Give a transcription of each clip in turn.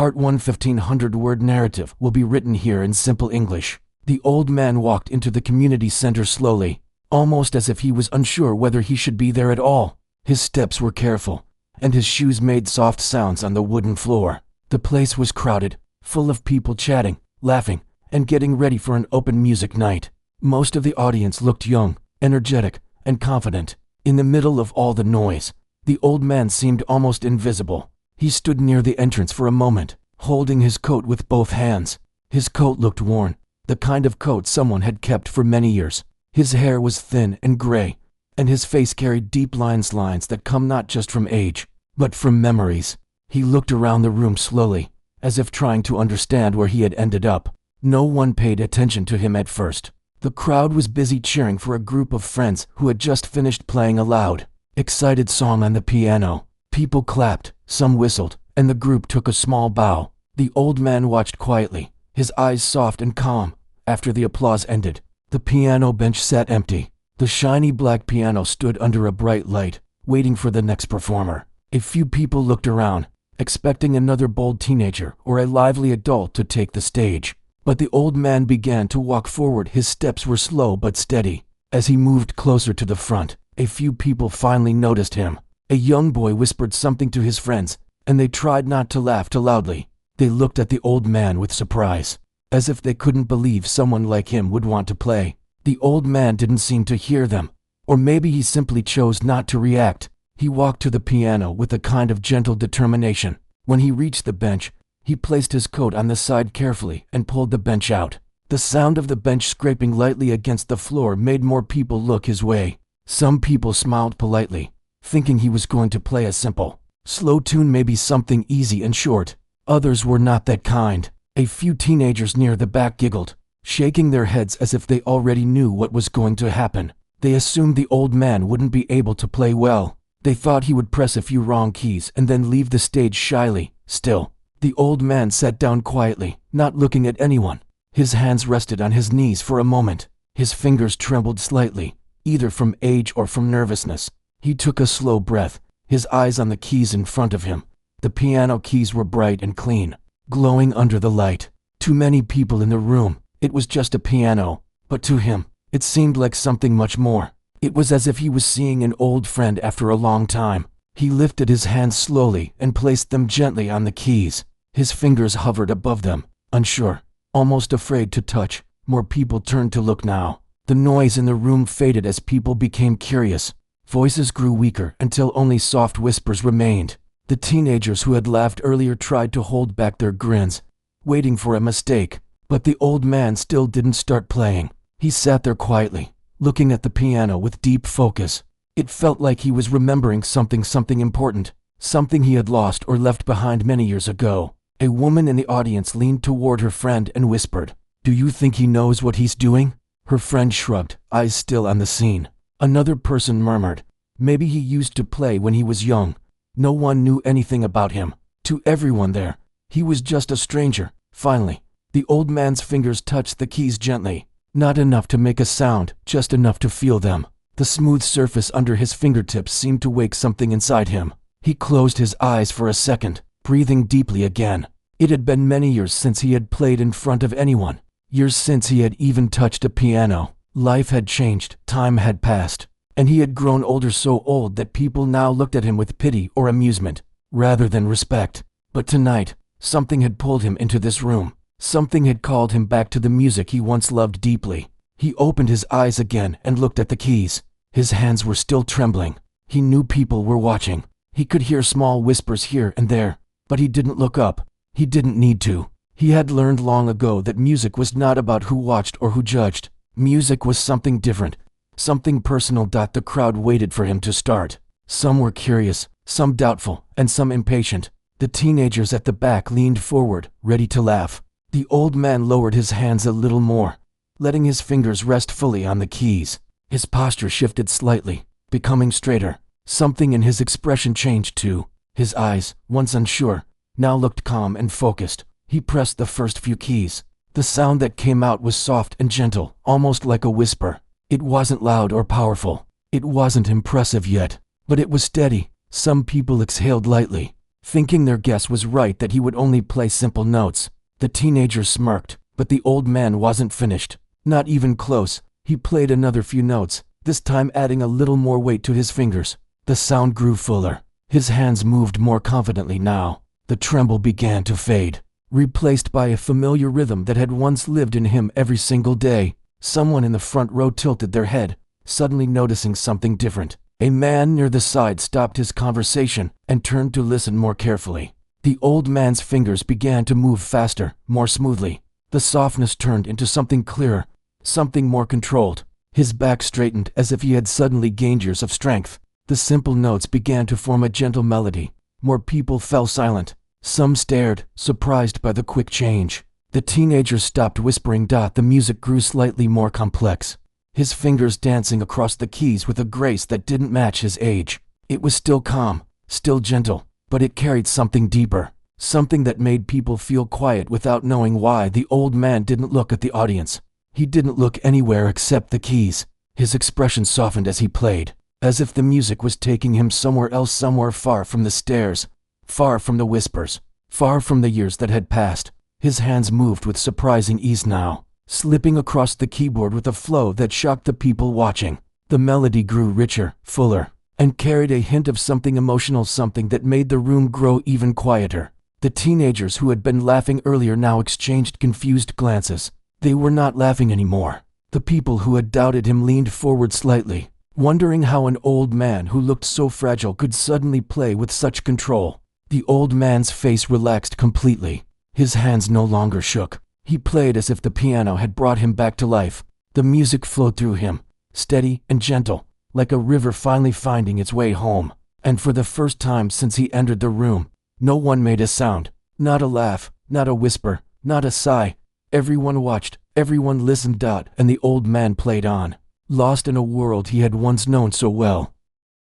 Part 1 1,500-word narrative will be written here in simple English. The old man walked into the community center slowly, almost as if he was unsure whether he should be there at all. His steps were careful, and his shoes made soft sounds on the wooden floor. The place was crowded, full of people chatting, laughing, and getting ready for an open music night. Most of the audience looked young, energetic, and confident. In the middle of all the noise, the old man seemed almost invisible. He stood near the entrance for a moment, holding his coat with both hands. His coat looked worn, the kind of coat someone had kept for many years. His hair was thin and gray, and his face carried deep lines that come not just from age, but from memories. He looked around the room slowly, as if trying to understand where he had ended up. No one paid attention to him at first. The crowd was busy cheering for a group of friends who had just finished playing a loud, excited song on the piano. People clapped, some whistled, and the group took a small bow. The old man watched quietly, his eyes soft and calm. After the applause ended, the piano bench sat empty. The shiny black piano stood under a bright light, waiting for the next performer. A few people looked around, expecting another bold teenager or a lively adult to take the stage. But the old man began to walk forward. His steps were slow but steady. As he moved closer to the front, a few people finally noticed him. A young boy whispered something to his friends, and they tried not to laugh too loudly. They looked at the old man with surprise, as if they couldn't believe someone like him would want to play. The old man didn't seem to hear them, or maybe he simply chose not to react. He walked to the piano with a kind of gentle determination. When he reached the bench, he placed his coat on the side carefully and pulled the bench out. The sound of the bench scraping lightly against the floor made more people look his way. Some people smiled politely, thinking he was going to play a simple, slow tune, maybe something easy and short. Others were not that kind. A few teenagers near the back giggled, shaking their heads as if they already knew what was going to happen. They assumed the old man wouldn't be able to play well. They thought he would press a few wrong keys and then leave the stage shyly. Still, the old man sat down quietly, not looking at anyone. His hands rested on his knees for a moment. His fingers trembled slightly, either from age or from nervousness. He took a slow breath, his eyes on the keys in front of him. The piano keys were bright and clean, glowing under the light. To many people in the room, it was just a piano, but to him, it seemed like something much more. It was as if he was seeing an old friend after a long time. He lifted his hands slowly and placed them gently on the keys. His fingers hovered above them, unsure, almost afraid to touch. More people turned to look now. The noise in the room faded as people became curious. Voices grew weaker until only soft whispers remained. The teenagers who had laughed earlier tried to hold back their grins, waiting for a mistake. But the old man still didn't start playing. He sat there quietly, looking at the piano with deep focus. It felt like he was remembering something important, something he had lost or left behind many years ago. A woman in the audience leaned toward her friend and whispered, "Do you think he knows what he's doing?" Her friend shrugged, eyes still on the scene. Another person murmured, "Maybe he used to play when he was young." No one knew anything about him. To everyone there, he was just a stranger. Finally, the old man's fingers touched the keys gently. Not enough to make a sound, just enough to feel them. The smooth surface under his fingertips seemed to wake something inside him. He closed his eyes for a second, breathing deeply again. It had been many years since he had played in front of anyone. Years since he had even touched a piano. Life had changed, time had passed, and he had grown older, so old that people now looked at him with pity or amusement, rather than respect. But tonight, something had pulled him into this room. Something had called him back to the music he once loved deeply. He opened his eyes again and looked at the keys. His hands were still trembling. He knew people were watching. He could hear small whispers here and there, but he didn't look up. He didn't need to. He had learned long ago that music was not about who watched or who judged. Music was something different, something personal. The crowd waited for him to start. Some were curious, some doubtful, and some impatient. The teenagers at the back leaned forward, ready to laugh. The old man lowered his hands a little more, letting his fingers rest fully on the keys. His posture shifted slightly, becoming straighter. Something in his expression changed too. His eyes, once unsure, now looked calm and focused. He pressed the first few keys. The sound that came out was soft and gentle, almost like a whisper. It wasn't loud or powerful. It wasn't impressive yet, but it was steady. Some people exhaled lightly, thinking their guess was right that he would only play simple notes. The teenager smirked, but the old man wasn't finished. Not even close. He played another few notes, this time adding a little more weight to his fingers. The sound grew fuller. His hands moved more confidently now. The tremble began to fade, replaced by a familiar rhythm that had once lived in him every single day. Someone in the front row tilted their head, suddenly noticing something different. A man near the side stopped his conversation and turned to listen more carefully. The old man's fingers began to move faster, more smoothly. The softness turned into something clearer, something more controlled. His back straightened as if he had suddenly gained years of strength. The simple notes began to form a gentle melody. More people fell silent. Some stared, surprised by the quick change. The teenager stopped whispering. The music grew slightly more complex, his fingers dancing across the keys with a grace that didn't match his age. It was still calm, still gentle, but it carried something deeper, something that made people feel quiet without knowing why. The old man didn't look at the audience. He didn't look anywhere except the keys. His expression softened as he played, as if the music was taking him somewhere else, somewhere far from the stairs, far from the whispers, far from the years that had passed. His hands moved with surprising ease now, slipping across the keyboard with a flow that shocked the people watching. The melody grew richer, fuller, and carried a hint of something emotional, something that made the room grow even quieter. The teenagers who had been laughing earlier now exchanged confused glances. They were not laughing anymore. The people who had doubted him leaned forward slightly, wondering how an old man who looked so fragile could suddenly play with such control. The old man's face relaxed completely. His hands no longer shook. He played as if the piano had brought him back to life. The music flowed through him, steady and gentle, like a river finally finding its way home. And for the first time since he entered the room, no one made a sound. Not a laugh, not a whisper, not a sigh. Everyone watched, everyone listened. And the old man played on, lost in a world he had once known so well.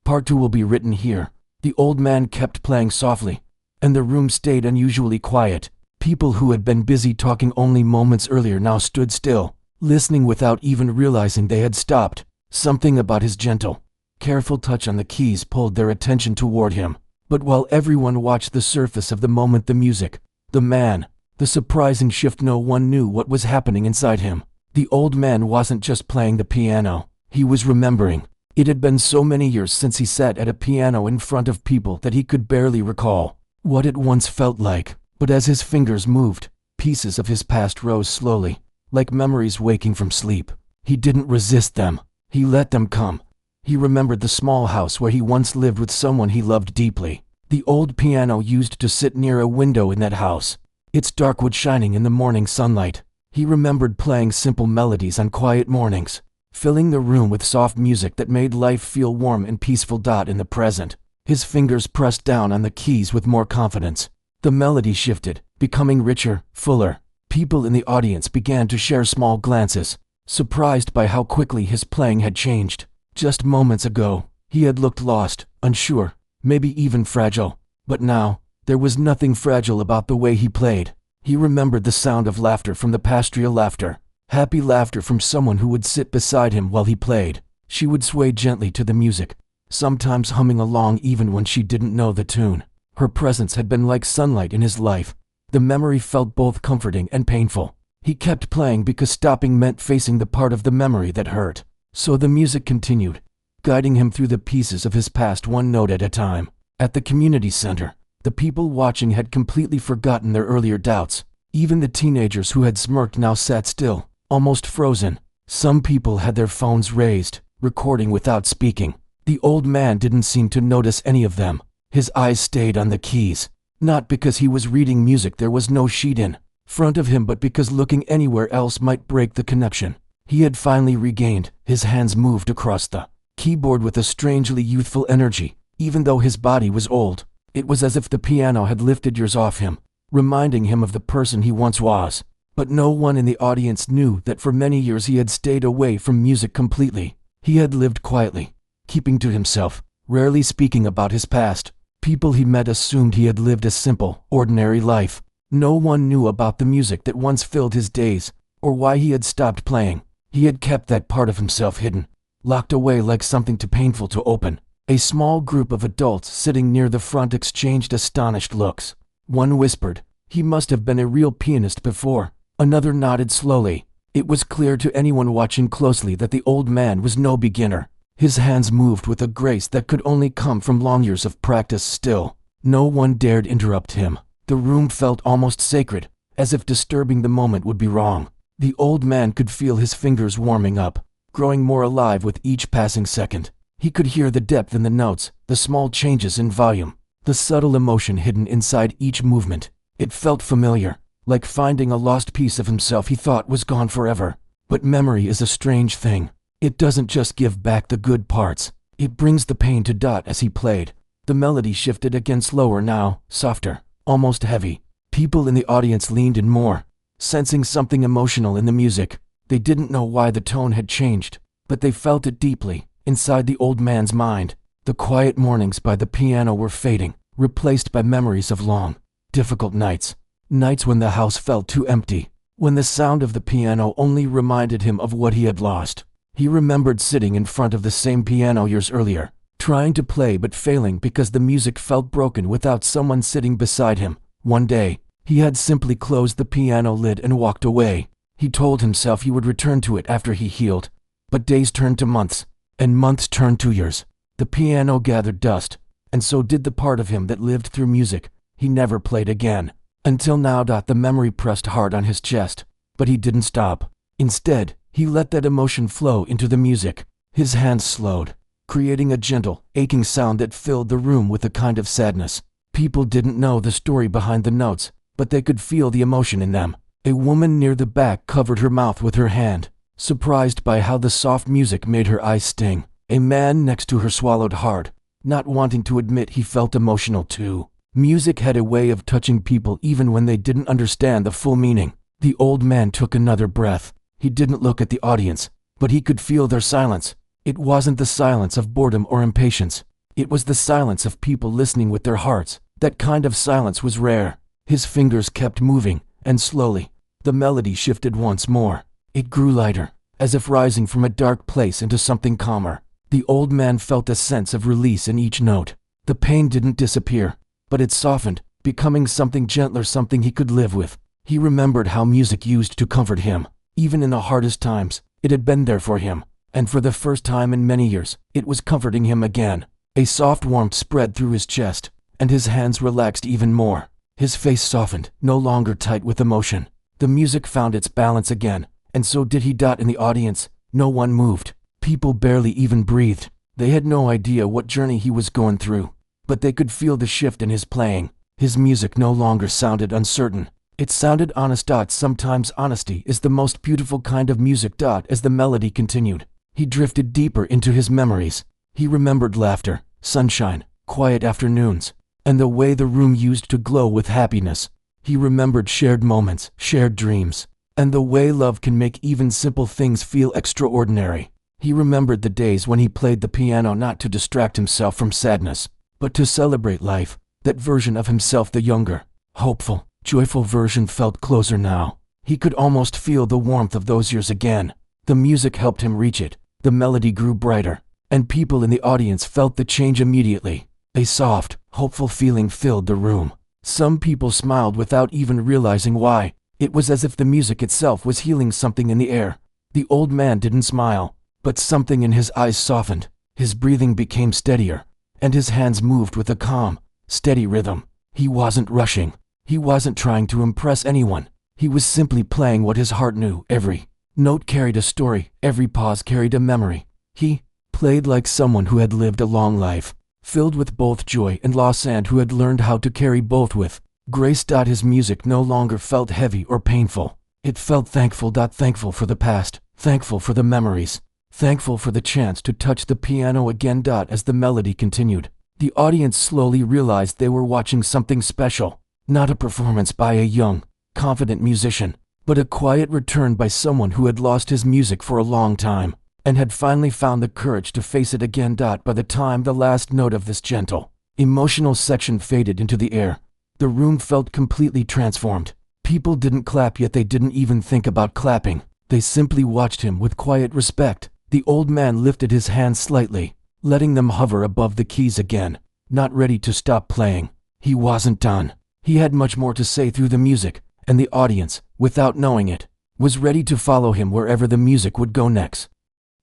Part 2 will be written here. The old man kept playing softly, and the room stayed unusually quiet. People who had been busy talking only moments earlier now stood still, listening without even realizing they had stopped. Something about his gentle, careful touch on the keys pulled their attention toward him. But while everyone watched the surface of the moment, the music, the man, the surprising shift, no one knew what was happening inside him. The old man wasn't just playing the piano, he was remembering. It had been so many years since he sat at a piano in front of people that he could barely recall what it once felt like. But as his fingers moved, pieces of his past rose slowly, like memories waking from sleep. He didn't resist them. He let them come. He remembered the small house where he once lived with someone he loved deeply. The old piano used to sit near a window in that house, its dark wood shining in the morning sunlight. He remembered playing simple melodies on quiet mornings, filling the room with soft music that made life feel warm and peaceful. In the present, his fingers pressed down on the keys with more confidence. The melody shifted, becoming richer, fuller. People in the audience began to share small glances, surprised by how quickly his playing had changed. Just moments ago, he had looked lost, unsure, maybe even fragile. But now, there was nothing fragile about the way he played. He remembered the sound of laughter from the past, real laughter, happy laughter from someone who would sit beside him while he played. She would sway gently to the music, sometimes humming along even when she didn't know the tune. Her presence had been like sunlight in his life. The memory felt both comforting and painful. He kept playing because stopping meant facing the part of the memory that hurt. So the music continued, guiding him through the pieces of his past, one note at a time. At the community center, the people watching had completely forgotten their earlier doubts. Even the teenagers who had smirked now sat still, almost frozen. Some people had their phones raised, recording without speaking. The old man didn't seem to notice any of them. His eyes stayed on the keys, not because he was reading music there was no sheet in front of him, but because looking anywhere else might break the connection. He had finally regained. His hands moved across the keyboard with a strangely youthful energy. Even though his body was old, it was as if the piano had lifted years off him, reminding him of the person he once was. But no one in the audience knew that for many years he had stayed away from music completely. He had lived quietly, keeping to himself, rarely speaking about his past. People he met assumed he had lived a simple, ordinary life. No one knew about the music that once filled his days, or why he had stopped playing. He had kept that part of himself hidden, locked away like something too painful to open. A small group of adults sitting near the front exchanged astonished looks. One whispered, "He must have been a real pianist before." Another nodded slowly. It was clear to anyone watching closely that the old man was no beginner. His hands moved with a grace that could only come from long years of practice. Still, no one dared interrupt him. The room felt almost sacred, as if disturbing the moment would be wrong. The old man could feel his fingers warming up, growing more alive with each passing second. He could hear the depth in the notes, the small changes in volume, the subtle emotion hidden inside each movement. It felt familiar, like finding a lost piece of himself he thought was gone forever. But memory is a strange thing. It doesn't just give back the good parts, it brings the pain to Dot as he played. The melody shifted again, slower now, softer, almost heavy. People in the audience leaned in more, sensing something emotional in the music. They didn't know why the tone had changed, but they felt it deeply, inside the old man's mind. The quiet mornings by the piano were fading, replaced by memories of long, difficult nights. Nights when the house felt too empty, when the sound of the piano only reminded him of what he had lost. He remembered sitting in front of the same piano years earlier, trying to play but failing because the music felt broken without someone sitting beside him. One day, he had simply closed the piano lid and walked away. He told himself he would return to it after he healed. But days turned to months, and months turned to years. The piano gathered dust, and so did the part of him that lived through music. He never played again. Until now. The memory pressed hard on his chest, but he didn't stop. Instead, he let that emotion flow into the music. His hands slowed, creating a gentle, aching sound that filled the room with a kind of sadness. People didn't know the story behind the notes, but they could feel the emotion in them. A woman near the back covered her mouth with her hand, surprised by how the soft music made her eyes sting. A man next to her swallowed hard, not wanting to admit he felt emotional too. Music had a way of touching people even when they didn't understand the full meaning. The old man took another breath. He didn't look at the audience, but he could feel their silence. It wasn't the silence of boredom or impatience. It was the silence of people listening with their hearts. That kind of silence was rare. His fingers kept moving, and slowly, the melody shifted once more. It grew lighter, as if rising from a dark place into something calmer. The old man felt a sense of release in each note. The pain didn't disappear, but it softened, becoming something gentler, something he could live with. He remembered how music used to comfort him. Even in the hardest times, it had been there for him, and for the first time in many years, it was comforting him again. A soft warmth spread through his chest, and his hands relaxed even more. His face softened, no longer tight with emotion. The music found its balance again, and so did he. In the audience, no one moved. People barely even breathed. They had no idea what journey he was going through, but they could feel the shift in his playing. His music no longer sounded uncertain. It sounded honest. Sometimes honesty is the most beautiful kind of music. As the melody continued, he drifted deeper into his memories. He remembered laughter, sunshine, quiet afternoons, and the way the room used to glow with happiness. He remembered shared moments, shared dreams, and the way love can make even simple things feel extraordinary. He remembered the days when he played the piano not to distract himself from sadness, but to celebrate life. That version of himself, the younger, hopeful, joyful version, felt closer now. He could almost feel the warmth of those years again. The music helped him reach it. The melody grew brighter, and people in the audience felt the change immediately. A soft, hopeful feeling filled the room. Some people smiled without even realizing why. It was as if the music itself was healing something in the air. The old man didn't smile, but something in his eyes softened. His breathing became steadier, and his hands moved with a calm, steady rhythm. He wasn't rushing. He wasn't trying to impress anyone. He was simply playing what his heart knew. Every note carried a story. Every pause carried a memory. He played like someone who had lived a long life, filled with both joy and loss, and who had learned how to carry both with grace. His music no longer felt heavy or painful. It felt thankful. Thankful for the past, thankful for the memories, thankful for the chance to touch the piano again. As the melody continued, the audience slowly realized they were watching something special. Not a performance by a young, confident musician, but a quiet return by someone who had lost his music for a long time, and had finally found the courage to face it again. By the time the last note of this gentle, emotional section faded into the air, the room felt completely transformed. People didn't clap, yet they didn't even think about clapping. They simply watched him with quiet respect. The old man lifted his hands slightly, letting them hover above the keys again, not ready to stop playing. He wasn't done. He had much more to say through the music, and the audience, without knowing it, was ready to follow him wherever the music would go next.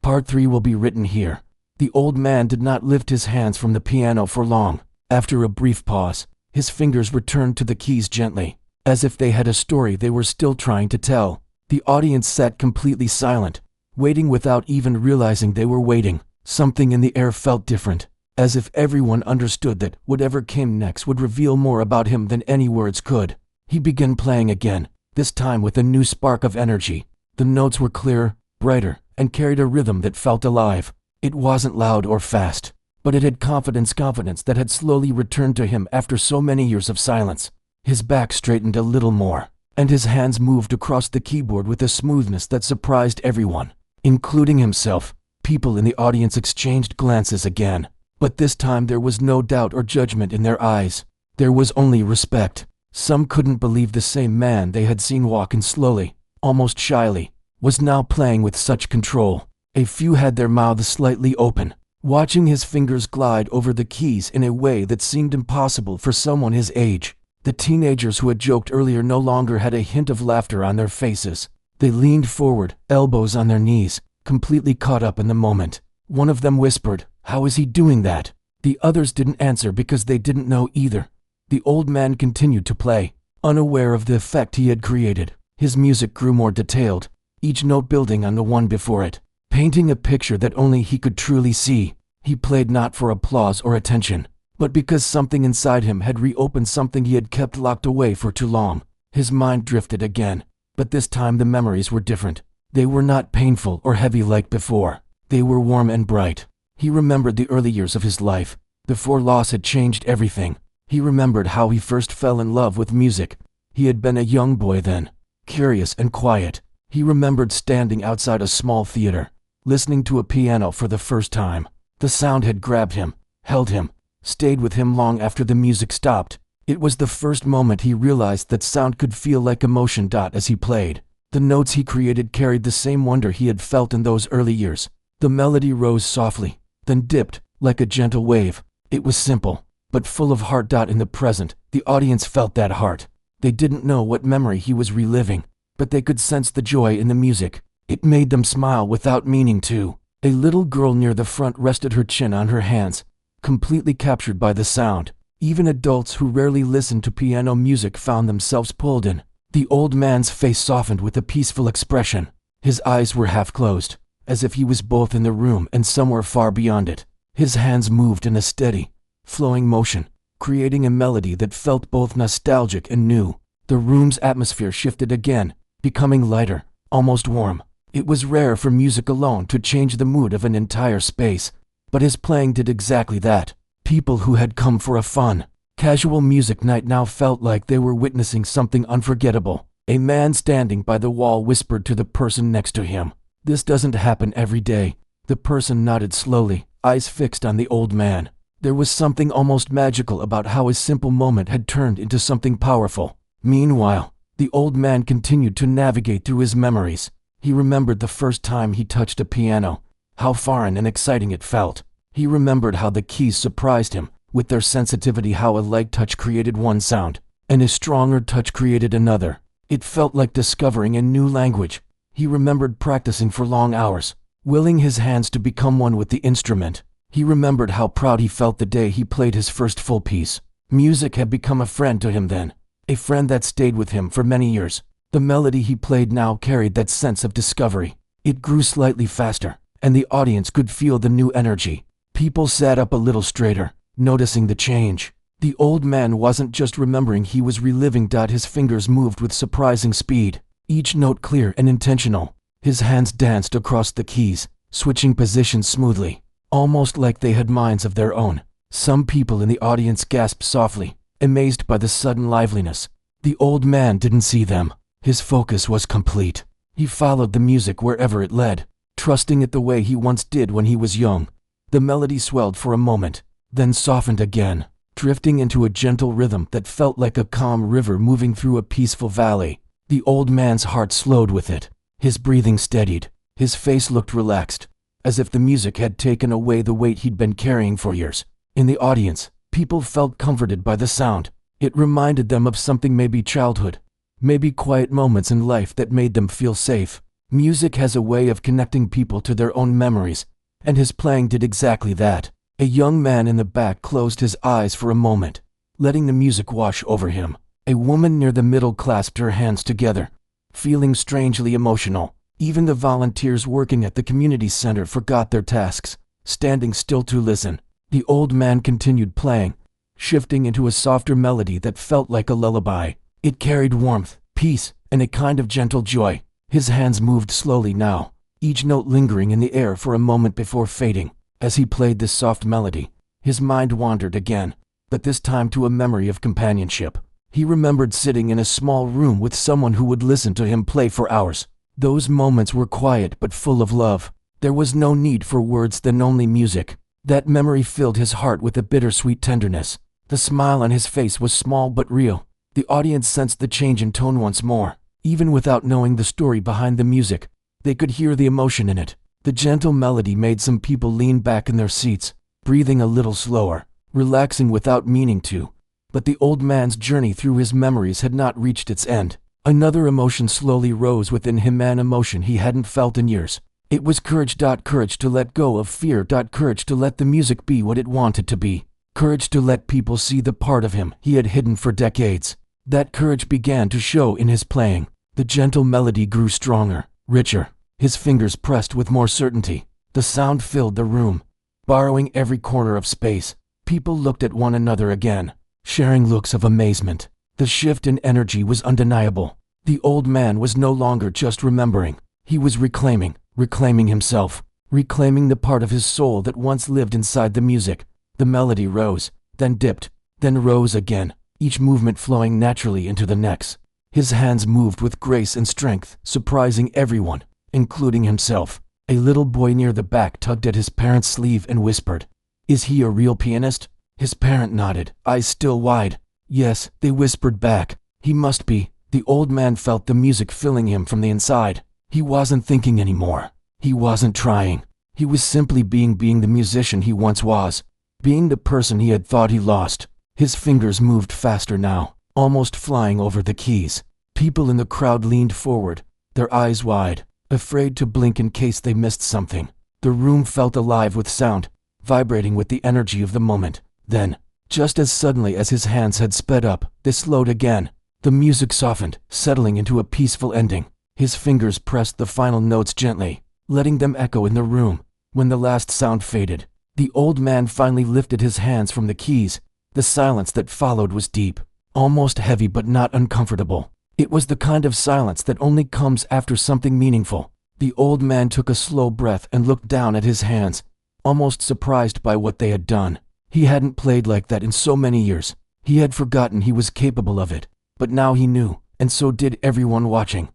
Part 3 will be written here. The old man did not lift his hands from the piano for long. After a brief pause, his fingers returned to the keys gently, as if they had a story they were still trying to tell. The audience sat completely silent, waiting without even realizing they were waiting. Something in the air felt different, as if everyone understood that whatever came next would reveal more about him than any words could. He began playing again, this time with a new spark of energy. The notes were clearer, brighter, and carried a rhythm that felt alive. It wasn't loud or fast, but it had confidence that had slowly returned to him after so many years of silence. His back straightened a little more, and his hands moved across the keyboard with a smoothness that surprised everyone, including himself. People in the audience exchanged glances again, but this time there was no doubt or judgment in their eyes. There was only respect. Some couldn't believe the same man they had seen walk in slowly, almost shyly, was now playing with such control. A few had their mouths slightly open, watching his fingers glide over the keys in a way that seemed impossible for someone his age. The teenagers who had joked earlier no longer had a hint of laughter on their faces. They leaned forward, elbows on their knees, completely caught up in the moment. One of them whispered, "How is he doing that?" The others didn't answer because they didn't know either. The old man continued to play, unaware of the effect he had created. His music grew more detailed, each note building on the one before it, painting a picture that only he could truly see. He played not for applause or attention, but because something inside him had reopened something he had kept locked away for too long. His mind drifted again, but this time the memories were different. They were not painful or heavy like before. They were warm and bright. He remembered the early years of his life, before loss had changed everything. He remembered how he first fell in love with music. He had been a young boy then, curious and quiet. He remembered standing outside a small theater, listening to a piano for the first time. The sound had grabbed him, held him, stayed with him long after the music stopped. It was the first moment he realized that sound could feel like emotion. As he played, the notes he created carried the same wonder he had felt in those early years. The melody rose softly, then dipped, like a gentle wave. It was simple, but full of heart. In the present, the audience felt that heart. They didn't know what memory he was reliving, but they could sense the joy in the music. It made them smile without meaning to. A little girl near the front rested her chin on her hands, completely captured by the sound. Even adults who rarely listened to piano music found themselves pulled in. The old man's face softened with a peaceful expression. His eyes were half closed, as if he was both in the room and somewhere far beyond it. His hands moved in a steady, flowing motion, creating a melody that felt both nostalgic and new. The room's atmosphere shifted again, becoming lighter, almost warm. It was rare for music alone to change the mood of an entire space, but his playing did exactly that. People who had come for a fun, casual music night now felt like they were witnessing something unforgettable. A man standing by the wall whispered to the person next to him, "This doesn't happen every day." The person nodded slowly, eyes fixed on the old man. There was something almost magical about how a simple moment had turned into something powerful. Meanwhile, the old man continued to navigate through his memories. He remembered the first time he touched a piano, how foreign and exciting it felt. He remembered how the keys surprised him, with their sensitivity, how a light touch created one sound, and a stronger touch created another. It felt like discovering a new language. He remembered practicing for long hours, willing his hands to become one with the instrument. He remembered how proud he felt the day he played his first full piece. Music had become a friend to him then, a friend that stayed with him for many years. The melody he played now carried that sense of discovery. It grew slightly faster, and the audience could feel the new energy. People sat up a little straighter, noticing the change. The old man wasn't just remembering, he was reliving. His fingers moved with surprising speed, each note clear and intentional. His hands danced across the keys, switching positions smoothly, almost like they had minds of their own. Some people in the audience gasped softly, amazed by the sudden liveliness. The old man didn't see them. His focus was complete. He followed the music wherever it led, trusting it the way he once did when he was young. The melody swelled for a moment, then softened again, drifting into a gentle rhythm that felt like a calm river moving through a peaceful valley. The old man's heart slowed with it. His breathing steadied. His face looked relaxed, as if the music had taken away the weight he'd been carrying for years. In the audience, people felt comforted by the sound. It reminded them of something, maybe childhood, maybe quiet moments in life that made them feel safe. Music has a way of connecting people to their own memories, and his playing did exactly that. A young man in the back closed his eyes for a moment, letting the music wash over him. A woman near the middle clasped her hands together, feeling strangely emotional. Even the volunteers working at the community center forgot their tasks, standing still to listen. The old man continued playing, shifting into a softer melody that felt like a lullaby. It carried warmth, peace, and a kind of gentle joy. His hands moved slowly now, each note lingering in the air for a moment before fading. As he played this soft melody, his mind wandered again, but this time to a memory of companionship. He remembered sitting in a small room with someone who would listen to him play for hours. Those moments were quiet but full of love. There was no need for words, then only music. That memory filled his heart with a bittersweet tenderness. The smile on his face was small but real. The audience sensed the change in tone once more. Even without knowing the story behind the music, they could hear the emotion in it. The gentle melody made some people lean back in their seats, breathing a little slower, relaxing without meaning to. But the old man's journey through his memories had not reached its end. Another emotion slowly rose within him, an emotion he hadn't felt in years. It was courage. Courage to let go of fear. Courage to let the music be what it wanted to be. Courage to let people see the part of him he had hidden for decades. That courage began to show in his playing. The gentle melody grew stronger, richer. His fingers pressed with more certainty. The sound filled the room, borrowing every corner of space. People looked at one another again, sharing looks of amazement. The shift in energy was undeniable. The old man was no longer just remembering. He was reclaiming himself, reclaiming the part of his soul that once lived inside the music. The melody rose, then dipped, then rose again, each movement flowing naturally into the next. His hands moved with grace and strength, surprising everyone, including himself. A little boy near the back tugged at his parent's sleeve and whispered, "Is he a real pianist?" His parent nodded, eyes still wide. "Yes," they whispered back. "He must be." The old man felt the music filling him from the inside. He wasn't thinking anymore. He wasn't trying. He was simply being the musician he once was, being the person he had thought he lost. His fingers moved faster now, almost flying over the keys. People in the crowd leaned forward, their eyes wide, afraid to blink in case they missed something. The room felt alive with sound, vibrating with the energy of the moment. Then, just as suddenly as his hands had sped up, they slowed again. The music softened, settling into a peaceful ending. His fingers pressed the final notes gently, letting them echo in the room. When the last sound faded, the old man finally lifted his hands from the keys. The silence that followed was deep, almost heavy but not uncomfortable. It was the kind of silence that only comes after something meaningful. The old man took a slow breath and looked down at his hands, almost surprised by what they had done. He hadn't played like that in so many years. He had forgotten he was capable of it. But now he knew, and so did everyone watching.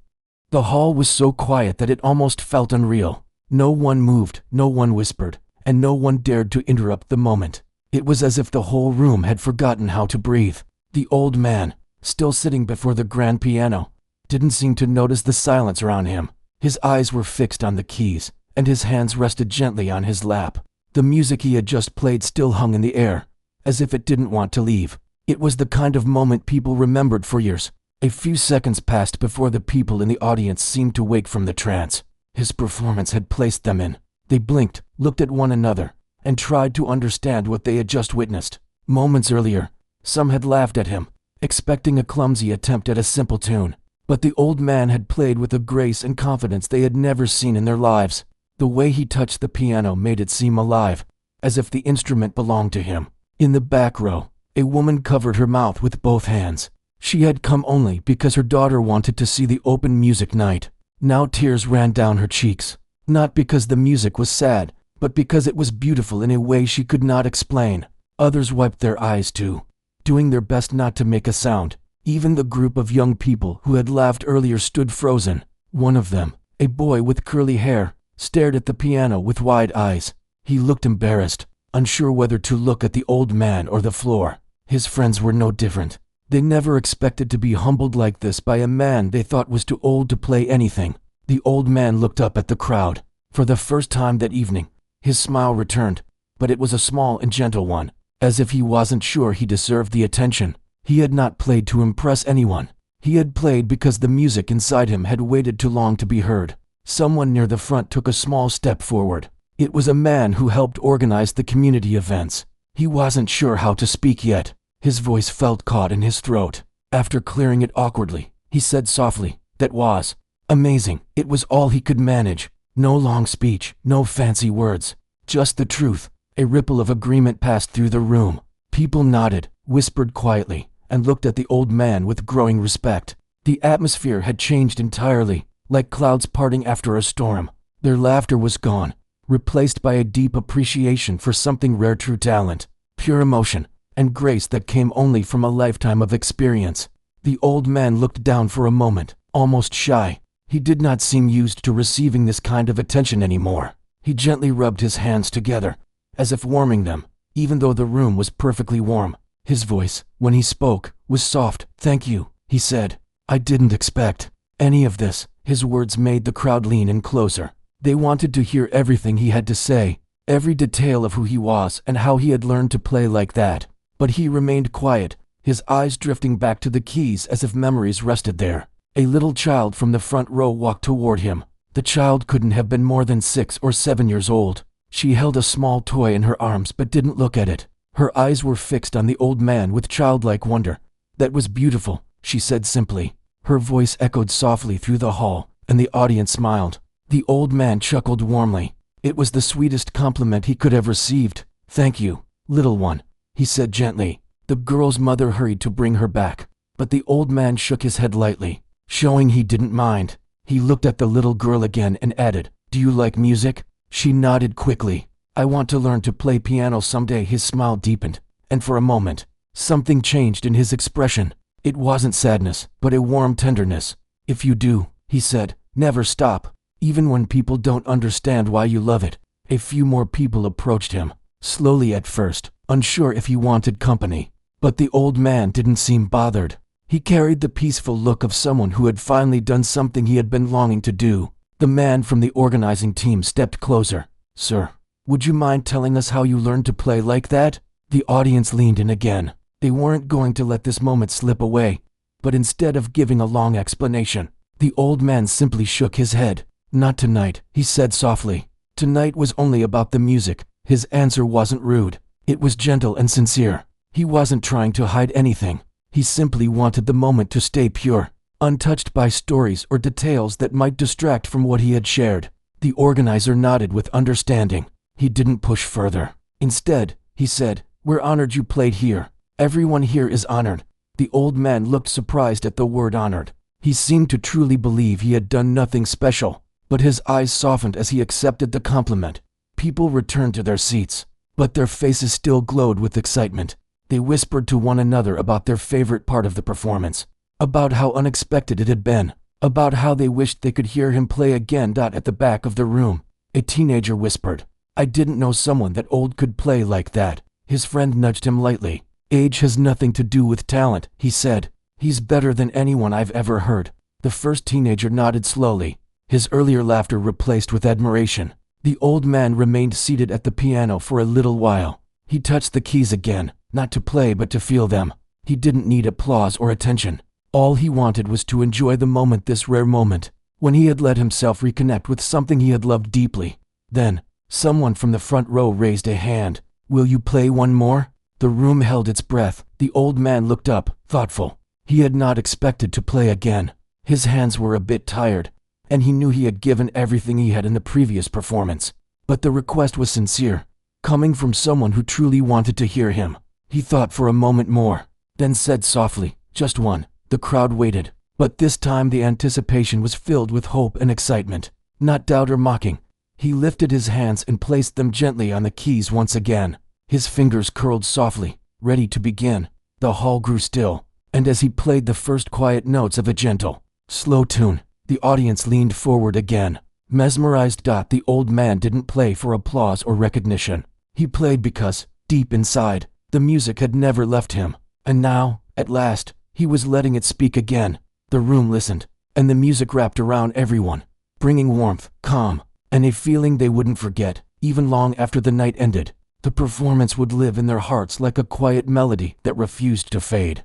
The hall was so quiet that it almost felt unreal. No one moved, no one whispered, and no one dared to interrupt the moment. It was as if the whole room had forgotten how to breathe. The old man, still sitting before the grand piano, didn't seem to notice the silence around him. His eyes were fixed on the keys, and his hands rested gently on his lap. The music he had just played still hung in the air, as if it didn't want to leave. It was the kind of moment people remembered for years. A few seconds passed before the people in the audience seemed to wake from the trance his performance had placed them in. They blinked, looked at one another, and tried to understand what they had just witnessed. Moments earlier, some had laughed at him, expecting a clumsy attempt at a simple tune. But the old man had played with a grace and confidence they had never seen in their lives. The way he touched the piano made it seem alive, as if the instrument belonged to him. In the back row, a woman covered her mouth with both hands. She had come only because her daughter wanted to see the open music night. Now tears ran down her cheeks, not because the music was sad, but because it was beautiful in a way she could not explain. Others wiped their eyes too, doing their best not to make a sound. Even the group of young people who had laughed earlier stood frozen. One of them, a boy with curly hair, stared at the piano with wide eyes. He looked embarrassed, unsure whether to look at the old man or the floor. His friends were no different. They never expected to be humbled like this by a man they thought was too old to play anything. The old man looked up at the crowd, For the first time that evening, his smile returned, but it was a small and gentle one, as if he wasn't sure he deserved the attention. He had not played to impress anyone. He had played because the music inside him had waited too long to be heard. Someone near the front took a small step forward. It was a man who helped organize the community events. He wasn't sure how to speak yet. His voice felt caught in his throat. After clearing it awkwardly, he said softly, "That was amazing." It was all he could manage. No long speech, no fancy words, just the truth. A ripple of agreement passed through the room. People nodded, whispered quietly, and looked at the old man with growing respect. The atmosphere had changed entirely, like clouds parting after a storm. Their laughter was gone, replaced by a deep appreciation for something rare: true talent, pure emotion, and grace that came only from a lifetime of experience. The old man looked down for a moment, almost shy. He did not seem used to receiving this kind of attention anymore. He gently rubbed his hands together, as if warming them, even though the room was perfectly warm. His voice, when he spoke, was soft. "Thank you," he said. "I didn't expect any of this." His words made the crowd lean in closer. They wanted to hear everything he had to say, every detail of who he was and how he had learned to play like that. But he remained quiet, his eyes drifting back to the keys as if memories rested there. A little child from the front row walked toward him. The child couldn't have been more than 6 or 7 years old. She held a small toy in her arms but didn't look at it. Her eyes were fixed on the old man with childlike wonder. "That was beautiful," she said simply. Her voice echoed softly through the hall, and the audience smiled. The old man chuckled warmly. It was the sweetest compliment he could have received. "Thank you, little one," he said gently. The girl's mother hurried to bring her back, but the old man shook his head lightly, showing he didn't mind. He looked at the little girl again and added, "Do you like music?" She nodded quickly. "I want to learn to play piano someday." His smile deepened, and for a moment, something changed in his expression. It wasn't sadness, but a warm tenderness. "If you do," he said, "never stop, even when people don't understand why you love it." A few more people approached him, slowly at first, unsure if he wanted company. But the old man didn't seem bothered. He carried the peaceful look of someone who had finally done something he had been longing to do. The man from the organizing team stepped closer. "Sir, would you mind telling us how you learned to play like that?" The audience leaned in again. They weren't going to let this moment slip away. But instead of giving a long explanation, the old man simply shook his head. "Not tonight," he said softly. Tonight was only about the music. His answer wasn't rude. It was gentle and sincere. He wasn't trying to hide anything. He simply wanted the moment to stay pure, untouched by stories or details that might distract from what he had shared. The organizer nodded with understanding. He didn't push further. Instead, he said, "We're honored you played here. Everyone here is honored." The old man looked surprised at the word honored. He seemed to truly believe he had done nothing special, but his eyes softened as he accepted the compliment. People returned to their seats, but their faces still glowed with excitement. They whispered to one another about their favorite part of the performance, about how unexpected it had been, about how they wished they could hear him play again. At the back of the room, a teenager whispered, "I didn't know someone that old could play like that." His friend nudged him lightly. "Age has nothing to do with talent," he said. "He's better than anyone I've ever heard." The first teenager nodded slowly, his earlier laughter replaced with admiration. The old man remained seated at the piano for a little while. He touched the keys again, not to play but to feel them. He didn't need applause or attention. All he wanted was to enjoy the moment, this rare moment, when he had let himself reconnect with something he had loved deeply. Then, someone from the front row raised a hand. "Will you play one more?" The room held its breath. The old man looked up, thoughtful. He had not expected to play again. His hands were a bit tired, and he knew he had given everything he had in the previous performance. But the request was sincere, coming from someone who truly wanted to hear him. He thought for a moment more, then said softly, "Just one." The crowd waited, but this time the anticipation was filled with hope and excitement, not doubt or mocking. He lifted his hands and placed them gently on the keys once again. His fingers curled softly, ready to begin. The hall grew still, and as he played the first quiet notes of a gentle, slow tune, the audience leaned forward again, mesmerized. The old man didn't play for applause or recognition. He played because, deep inside, the music had never left him. And now, at last, he was letting it speak again. The room listened, and the music wrapped around everyone, bringing warmth, calm, and a feeling they wouldn't forget, even long after the night ended. The performance would live in their hearts like a quiet melody that refused to fade.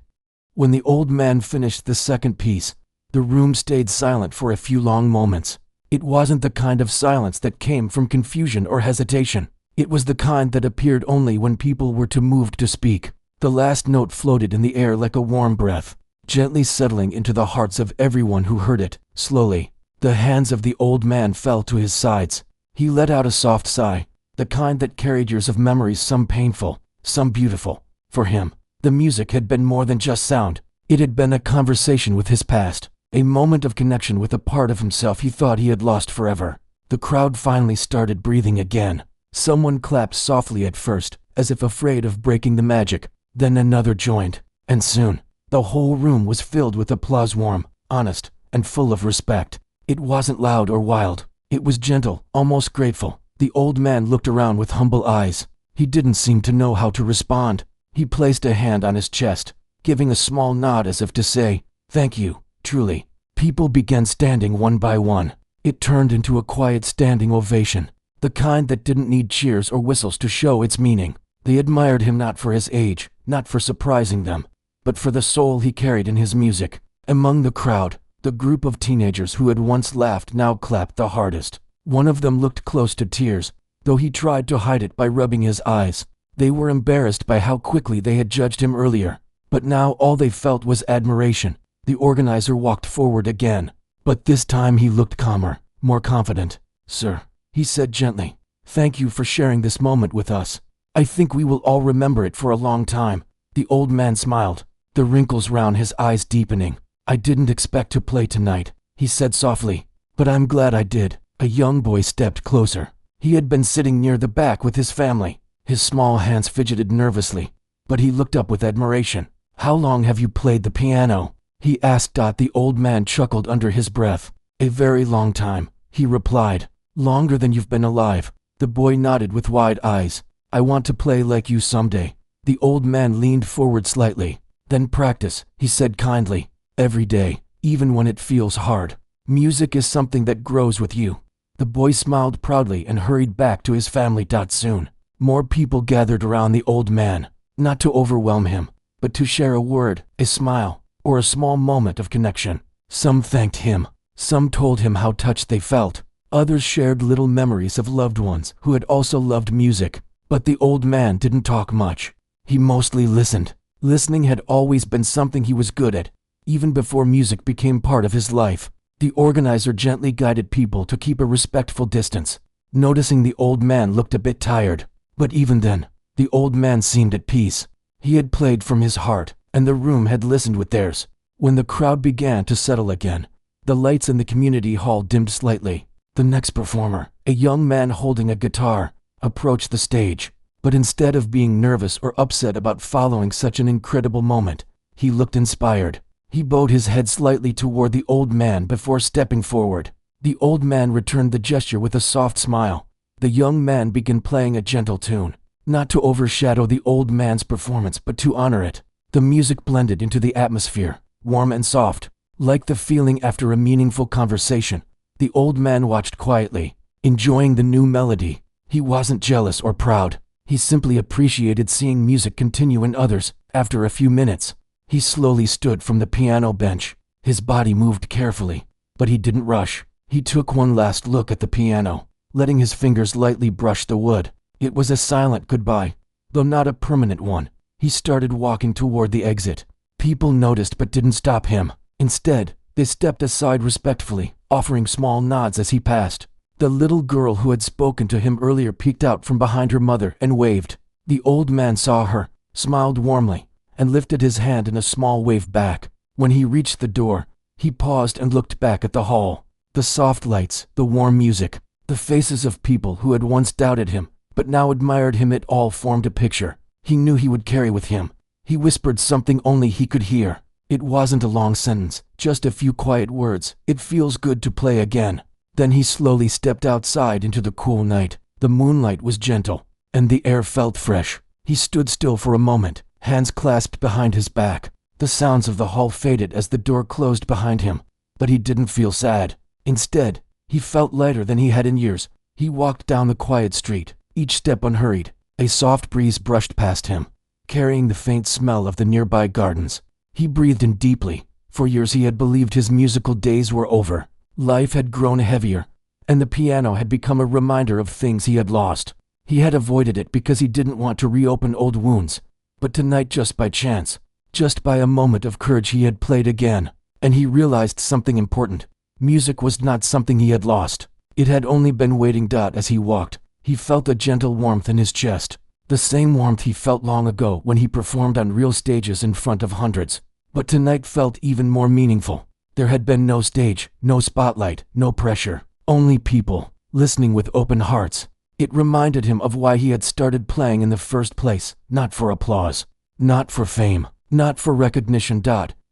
When the old man finished the second piece, the room stayed silent for a few long moments. It wasn't the kind of silence that came from confusion or hesitation. It was the kind that appeared only when people were too moved to speak. The last note floated in the air like a warm breath, gently settling into the hearts of everyone who heard it. Slowly, the hands of the old man fell to his sides. He let out a soft sigh, the kind that carried years of memories, some painful, some beautiful. For him, the music had been more than just sound. It had been a conversation with his past, a moment of connection with a part of himself he thought he had lost forever. The crowd finally started breathing again. Someone clapped softly at first, as if afraid of breaking the magic. Then another joined, and soon, the whole room was filled with applause, warm, honest, and full of respect. It wasn't loud or wild. It was gentle, almost grateful. The old man looked around with humble eyes. He didn't seem to know how to respond. He placed a hand on his chest, giving a small nod as if to say, "Thank you, truly." People began standing one by one. It turned into a quiet standing ovation, the kind that didn't need cheers or whistles to show its meaning. They admired him not for his age, not for surprising them, but for the soul he carried in his music. Among the crowd, the group of teenagers who had once laughed now clapped the hardest. One of them looked close to tears, though he tried to hide it by rubbing his eyes. They were embarrassed by how quickly they had judged him earlier, but now all they felt was admiration. The organizer walked forward again, but this time he looked calmer, more confident. "Sir," he said gently, "thank you for sharing this moment with us. I think we will all remember it for a long time." The old man smiled, the wrinkles round his eyes deepening. "I didn't expect to play tonight," he said softly, "but I'm glad I did." A young boy stepped closer. He had been sitting near the back with his family. His small hands fidgeted nervously, but he looked up with admiration. "How long have you played the piano?" he asked. The old man chuckled under his breath. "A very long time," he replied. "Longer than you've been alive." The boy nodded with wide eyes. "I want to play like you someday." The old man leaned forward slightly. "Then practice," he said kindly. "Every day, even when it feels hard. Music is something that grows with you." The boy smiled proudly and hurried back to his family. Soon, more people gathered around the old man, not to overwhelm him, but to share a word, a smile, or a small moment of connection. Some thanked him, some told him how touched they felt, others shared little memories of loved ones who had also loved music. But the old man didn't talk much. He mostly listened. Listening had always been something he was good at, even before music became part of his life. The organizer gently guided people to keep a respectful distance, noticing the old man looked a bit tired. But even then, the old man seemed at peace. He had played from his heart, and the room had listened with theirs. When the crowd began to settle again, the lights in the community hall dimmed slightly. The next performer, a young man holding a guitar, approached the stage. But instead of being nervous or upset about following such an incredible moment, he looked inspired. He bowed his head slightly toward the old man before stepping forward. The old man returned the gesture with a soft smile. The young man began playing a gentle tune, not to overshadow the old man's performance but to honor it. The music blended into the atmosphere, warm and soft, like the feeling after a meaningful conversation. The old man watched quietly, enjoying the new melody. He wasn't jealous or proud. He simply appreciated seeing music continue in others. After a few minutes, he slowly stood from the piano bench. His body moved carefully, but he didn't rush. He took one last look at the piano, letting his fingers lightly brush the wood. It was a silent goodbye, though not a permanent one. He started walking toward the exit. People noticed but didn't stop him. Instead, they stepped aside respectfully, offering small nods as he passed. The little girl who had spoken to him earlier peeked out from behind her mother and waved. The old man saw her, smiled warmly, and lifted his hand in a small wave back. When he reached the door, he paused and looked back at the hall. The soft lights, the warm music, the faces of people who had once doubted him, but now admired him, it all formed a picture he knew he would carry with him. He whispered something only he could hear. It wasn't a long sentence, just a few quiet words. "It feels good to play again." Then he slowly stepped outside into the cool night. The moonlight was gentle, and the air felt fresh. He stood still for a moment, hands clasped behind his back. The sounds of the hall faded as the door closed behind him, but he didn't feel sad. Instead, he felt lighter than he had in years, He walked down the quiet street, each step unhurried. A soft breeze brushed past him, carrying the faint smell of the nearby gardens. He breathed in deeply. For years he had believed his musical days were over. Life had grown heavier, and the piano had become a reminder of things he had lost. He had avoided it because he didn't want to reopen old wounds. But tonight, just by chance, just by a moment of courage, he had played again. And he realized something important. Music was not something he had lost. It had only been waiting. As he walked, he felt a gentle warmth in his chest. The same warmth he felt long ago when he performed on real stages in front of hundreds. But tonight felt even more meaningful. There had been no stage, no spotlight, no pressure. Only people, listening with open hearts. It reminded him of why he had started playing in the first place. Not for applause, not for fame, not for recognition.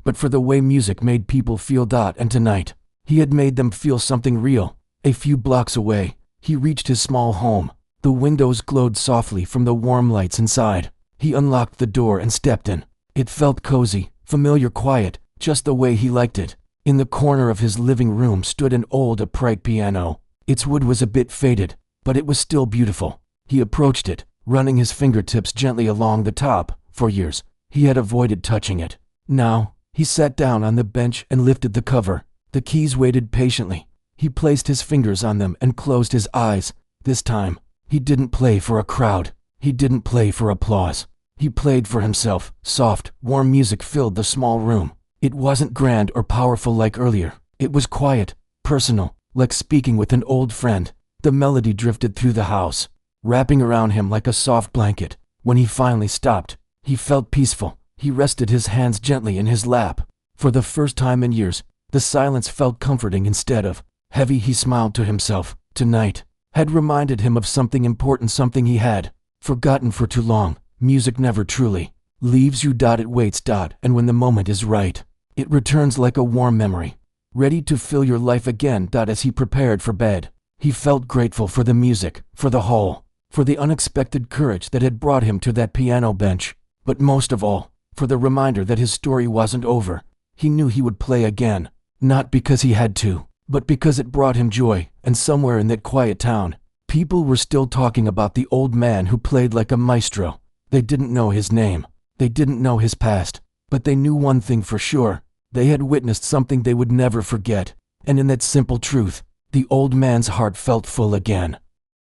But for the way music made people feel. And tonight, he had made them feel something real. A few blocks away, he reached his small home. The windows glowed softly from the warm lights inside. He unlocked the door and stepped in. It felt cozy, familiar, quiet, just the way he liked it. In the corner of his living room stood an old upright piano. Its wood was a bit faded, but it was still beautiful. He approached it, running his fingertips gently along the top. For years, he had avoided touching it. Now, he sat down on the bench and lifted the cover. The keys waited patiently. He placed his fingers on them and closed his eyes. This time, he didn't play for a crowd. He didn't play for applause. He played for himself. Soft, warm music filled the small room. It wasn't grand or powerful like earlier. It was quiet, personal, like speaking with an old friend. The melody drifted through the house, wrapping around him like a soft blanket. When he finally stopped, he felt peaceful. He rested his hands gently in his lap. For the first time in years, the silence felt comforting instead of heavy. He smiled to himself. Tonight had reminded him of something important, something he had forgotten for too long. Music never truly leaves you. It waits. And when the moment is right, it returns like a warm memory, ready to fill your life again. As he prepared for bed, he felt grateful for the music, for the hall, for the unexpected courage that had brought him to that piano bench. But most of all, for the reminder that his story wasn't over. He knew he would play again, not because he had to, but because it brought him joy. And somewhere in that quiet town, people were still talking about the old man who played like a maestro. They didn't know his name. They didn't know his past. But they knew one thing for sure. They had witnessed something they would never forget. And in that simple truth, the old man's heart felt full again.